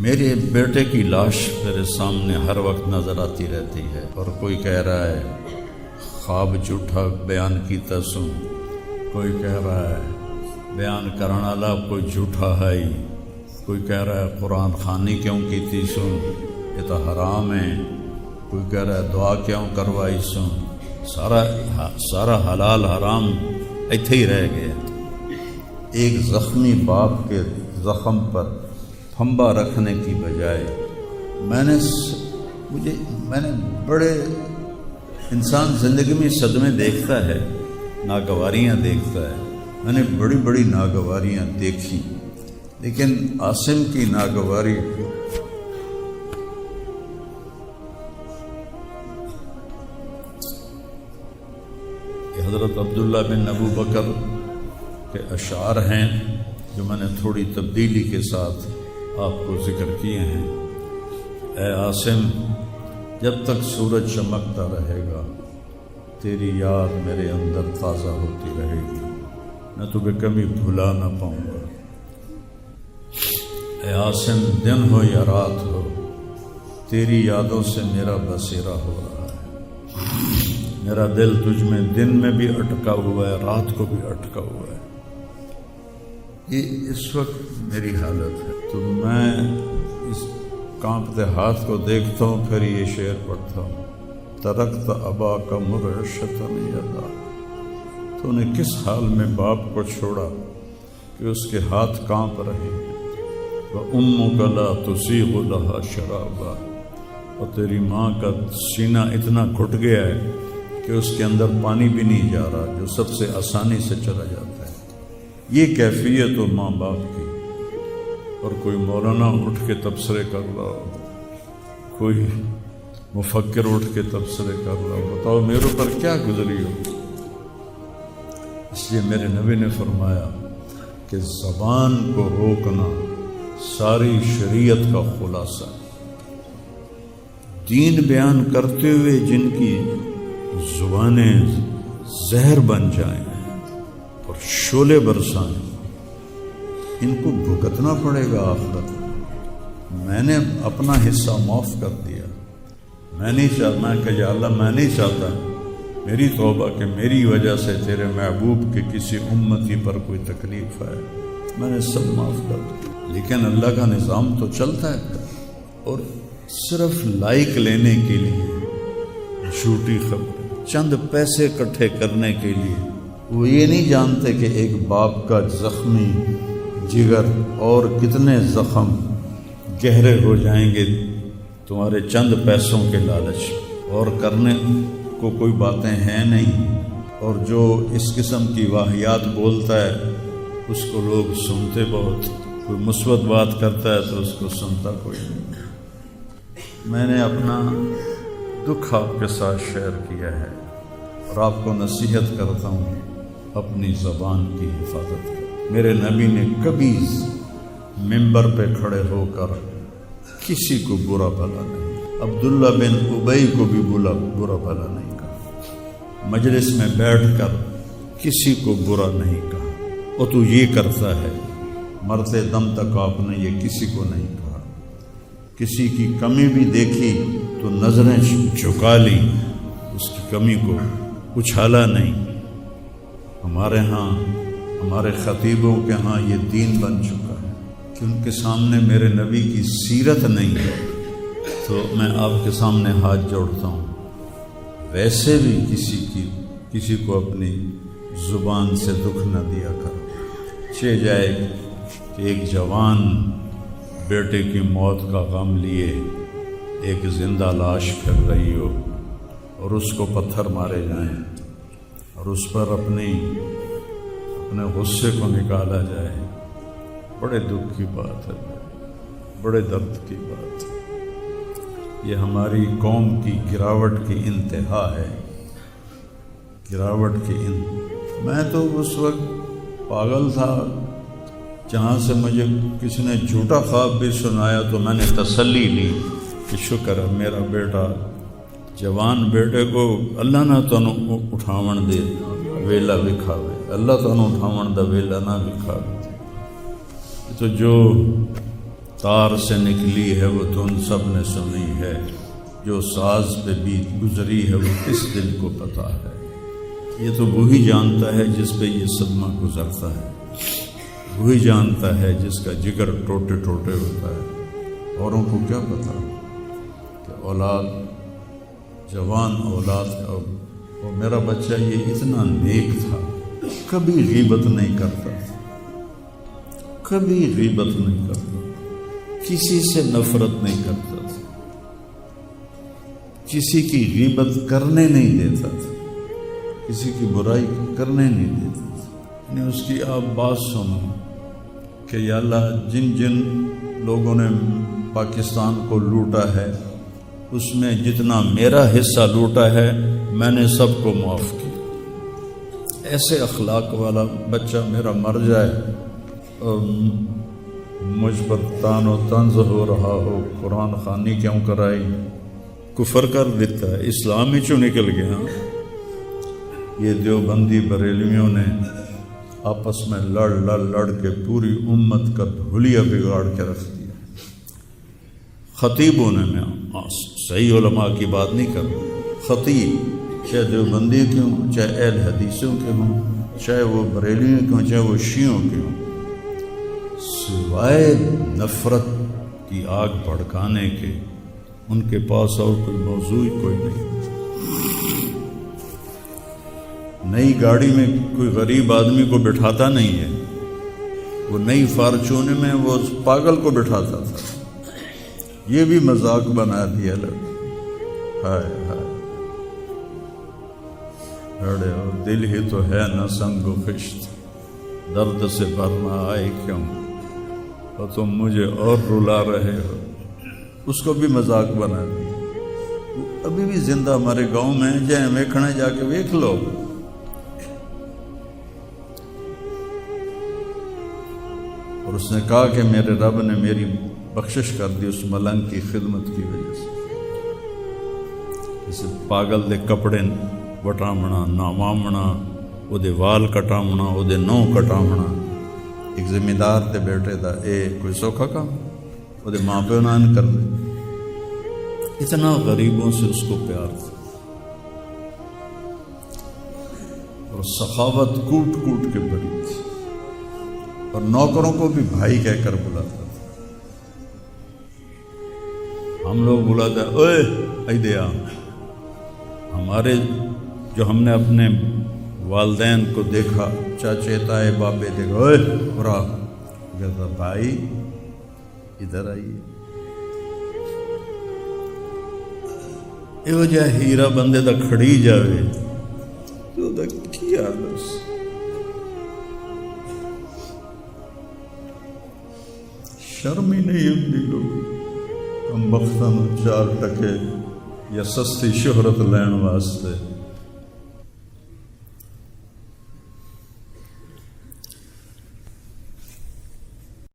میرے بیٹے کی لاش میرے سامنے ہر وقت نظر آتی رہتی ہے، اور کوئی کہہ رہا ہے خواب جھوٹا بیان کیتا سوں، کوئی کہہ رہا ہے بیان کرنے والا کوئی جھوٹا ہے، کوئی کہہ رہا ہے قرآن خوانی کیوں کیتی سوں، یہ تو حرام ہے، کوئی کہہ رہا ہے دعا کیوں کروائی سوں، سارا حلال حرام ایتھے ہی رہ گیا۔ ایک زخمی باپ کے زخم پر پھنبا رکھنے کی بجائے میں نے بڑے انسان زندگی میں صدمے دیکھتا ہے، ناگواریاں دیکھتا ہے، میں نے بڑی بڑی ناگواریاں دیکھی، لیکن عاصم کی ناگواری حضرت عبداللہ بن ابو بکر کے اشعار ہیں جو میں نے تھوڑی تبدیلی کے ساتھ آپ کو ذکر کیے ہیں۔ اے عاصم، جب تک سورج چمکتا رہے گا تیری یاد میرے اندر تازہ ہوتی رہے گی، میں تمہیں کبھی بھلا نہ پاؤں گا۔ اے عاصم، دن ہو یا رات ہو تیری یادوں سے میرا بسیرا ہو رہا ہے، میرا دل تجھ میں دن میں بھی اٹکا ہوا ہے، رات کو بھی اٹکا ہوا ہے۔ یہ اس وقت میری حالت ہے، تو میں اس کانپتے ہاتھ کو دیکھتا ہوں، پھر یہ شعر پڑھتا ہوں، ترکت ابا کا مرشتن یدا، تو نے کس حال میں باپ کو چھوڑا کہ اس کے ہاتھ کانپ رہے، وَأُمُّكَ لَا تُسِيغُ لَهَا شَرَابًا، اور تیری ماں کا سینہ اتنا گھٹ گیا ہے کہ اس کے اندر پانی بھی نہیں جا رہا، جو سب سے آسانی سے چلا جاتا ہے۔ یہ کیفیت ہو ماں باپ کی، اور کوئی مولانا اٹھ کے تبصرے کر رہا ہو، کوئی مفکر اٹھ کے تبصرے کر رہا ہو، بتاؤ میرے پر کیا گزری ہو۔ اس لیے میرے نبی نے فرمایا کہ زبان کو روکنا ساری شریعت کا خلاصہ ہے۔ دین بیان کرتے ہوئے جن کی زبانیں زہر بن جائیں اور شعلے برسائیں، ان کو بھگتنا پڑے گا آخرت میں۔ میں نے اپنا حصہ معاف کر دیا، میں نہیں چاہتا کہ یا اللہ میں نہیں چاہتا میری توبہ کہ میری وجہ سے تیرے محبوب کے کسی امتی پر کوئی تکلیف ہے، میں نے سب معاف کر دیا، لیکن اللہ کا نظام تو چلتا ہے، اور صرف لائک لینے کے لیے جھوٹی خبر، چند پیسے اکٹھے کرنے کے لیے، وہ یہ نہیں جانتے کہ ایک باپ کا زخمی جگر اور کتنے زخم گہرے ہو جائیں گے تمہارے چند پیسوں کے لالچ، اور کرنے کو کوئی باتیں ہیں نہیں، اور جو اس قسم کی واہیات بولتا ہے اس کو لوگ سنتے بہت، کوئی مثبت بات کرتا ہے تو اس کو سنتا کوئی نہیں۔ میں نے اپنا دکھ آپ کے ساتھ شیئر کیا ہے، اور آپ کو نصیحت کرتا ہوں اپنی زبان کی حفاظت کریں۔ میرے نبی نے کبھی ممبر پہ کھڑے ہو کر کسی کو برا بھلا نہیں، عبداللہ بن ابی کو بھی برا بھلا نہیں کہا، مجلس میں بیٹھ کر کسی کو برا نہیں کہا، اور تو یہ کرتا ہے، مرتے دم تک آپ نے یہ کسی کو نہیں کہا۔ کسی کی کمی بھی دیکھی تو نظریں جھکا لی، اس کی کمی کو اچھالا نہیں۔ ہمارے ہاں، ہمارے خطیبوں کے ہاں یہ دین بن چکا ہے کہ ان کے سامنے میرے نبی کی سیرت نہیں ہے، تو میں آپ کے سامنے ہاتھ جوڑتا ہوں، ویسے بھی کسی کو اپنی زبان سے دکھ نہ دیا کرو۔ چہ جائے کہ ایک جوان بیٹے کی موت کا غم لیے ایک زندہ لاش پھر رہی ہو، اور اس کو پتھر مارے جائیں، اور اس پر اپنے غصے کو نکالا جائے، بڑے دکھ کی بات ہے، بڑے درد کی بات ہے۔ یہ ہماری قوم کی گراوٹ کی انتہا ہے، گراوٹ کی میں تو اس وقت پاگل تھا، جہاں سے مجھے کسی نے جھوٹا خواب بھی سنایا تو میں نے تسلی لی کہ شکر ہے میرا بیٹا، جوان بیٹے کو اللہ نہ تنوں اٹھاون دے ویلا وکھاوے، اللہ تنوں اٹھاون دا ویلا نہ وکھاوے۔ تو جو تار سے نکلی ہے وہ دھن سب نے سنی ہے، جو ساز پہ بیت گزری ہے وہ کس دل کو پتہ ہے۔ یہ تو وہی جانتا ہے جس پہ یہ صدمہ گزرتا ہے، وہی جانتا ہے جس کا جگر ٹوٹے ٹوٹے ہوتا ہے۔ اوروں کو کیا پتا کہ اولاد، جوان اولاد کا، اور میرا بچہ یہ اتنا نیک تھا، کبھی غیبت نہیں کرتا تھا، کبھی غیبت نہیں کرتا، کسی سے نفرت نہیں کرتا تھا، کسی کی غیبت کرنے نہیں دیتا تھا، کسی کی برائی کرنے نہیں دیتا تھا۔ یعنی اس کی آپ بات سنو کہ یا اللہ جن جن لوگوں نے پاکستان کو لوٹا ہے اس میں جتنا میرا حصہ لوٹا ہے میں نے سب کو معاف کیا۔ ایسے اخلاق والا بچہ میرا مر جائے اور مجھ پر تان و طنز ہو رہا ہو، قرآن خوانی کیوں کرائی، کفر کر دیتا ہے، اسلام ہی چوں نکل گیا۔ یہ دیوبندی بریلویوں نے آپس میں لڑ کے پوری امت کا دھولیا بگاڑ کے رکھ دیا۔ خطیبوں نے، میں صحیح علماء کی بات نہیں کر رہا، خطیب چاہے دیوبندی کے ہوں، چاہے اہل حدیثوں کے ہوں، چاہے وہ بریلیوں کے ہوں، چاہے وہ شیعوں کے ہوں، سوائے نفرت کی آگ بھڑکانے کے ان کے پاس اور کوئی موضوع کوئی نہیں۔ نئی گاڑی میں کوئی غریب آدمی کو بٹھاتا نہیں ہے، وہ نئی فارچون میں وہ پاگل کو بٹھاتا تھا۔ یہ بھی مذاق بنا دیا لوگ۔ ہائے ہائے، ارے دل ہی تو ہے نہ سنگ و خشت، درد سے بھرنا آئے کیوں، اور تم مجھے اور رلا رہے ہو۔ اس کو بھی مذاق بنا دیا۔ وہ ابھی بھی زندہ ہمارے گاؤں میں، جائیں ویکھنے جا کے ویکھ لو۔ اور اس نے کہا کہ میرے رب نے میری بخشش کر دی اس ملنگ کی خدمت کی وجہ سے۔ اسے پاگل دے کپڑے وٹامنا، نامامنا، وہ دے وال کٹامنا، وہ دے نو کٹامنا، ایک زمیندار دے بیٹے دا اے کوئی سوکھا کام، وہ دے ماں پہ نان کر دے۔ اتنا غریبوں سے اس کو پیار تھا، اور سخاوت کوٹ کوٹ کے بڑی تھی، اور نوکروں کو بھی بھائی کہہ کر بلاتا تھا۔ ہم لوگ بلاتے ہیں اوے ایدیا، ہمارے جو ہم نے اپنے والدین کو دیکھا، چاچے تائے بابے دیکھا، اوے برا کہتا بھائی ادھر آئیے۔ یہ وجہ ہیرا بندے دا کھڑی جاوے تو دا کیا دس۔ شرم ہی نہیں ہوتی لوگ ہم وقتاً چار ٹکے یا سستی شہرت لین واسطے